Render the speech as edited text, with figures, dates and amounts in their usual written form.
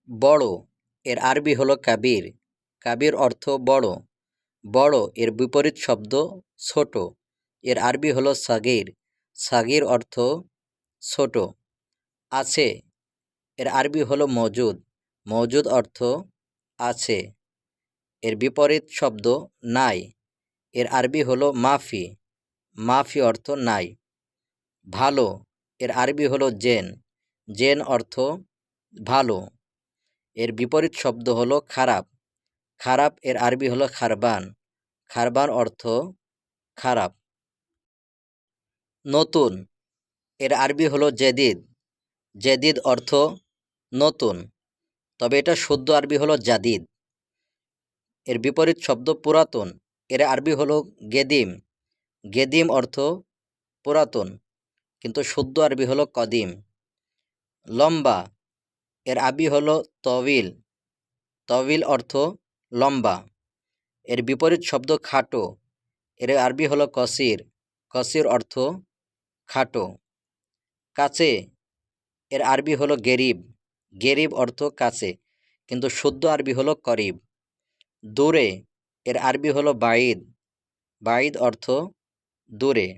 বড় এর আরবি হলো কাবির। কাবির অর্থ বড়। বড় এর বিপরীত শব্দ ছোট। এর আরবি হলো সাগির। সাগির অর্থ ছোট। আছে এর আরবি হলো মওজুদ। মওজুদ অর্থ আছে। এর বিপরীত শব্দ নাই। এর আরবি হলো মাফি। মাফি অর্থ নাই। ভালো এর আরবি হলো জেন। জেন অর্থ ভালো। এর বিপরীত শব্দ হলো খারাপ। খারাপ এর আরবি হলো খারবান। খারবান অর্থ খারাপ। নতুন এর আরবি হলো জেদিদ। জেদিদ অর্থ নতুন, তবে এটা শুদ্ধ আরবি হলো জাদিদ। এর বিপরীত শব্দ পুরাতন। এর আরবি হলো গেদিম। গেদিম অর্থ পুরাতন, কিন্তু শুদ্ধ আরবি হলো কদিম। লম্বা এর আরবি হলো তবিল। তবিল অর্থ লম্বা। এর বিপরীত শব্দ খাটো। এর আরবি হলো কসির। কসির অর্থ খাটো। কাছে এর আরবি হলো গেরিব। গেরিব অর্থ কাছে, কিন্তু শুদ্ধ আরবি হলো করিব। দূরে এর আরবি হলো বাঈদ। বাঈদ অর্থ দূরে।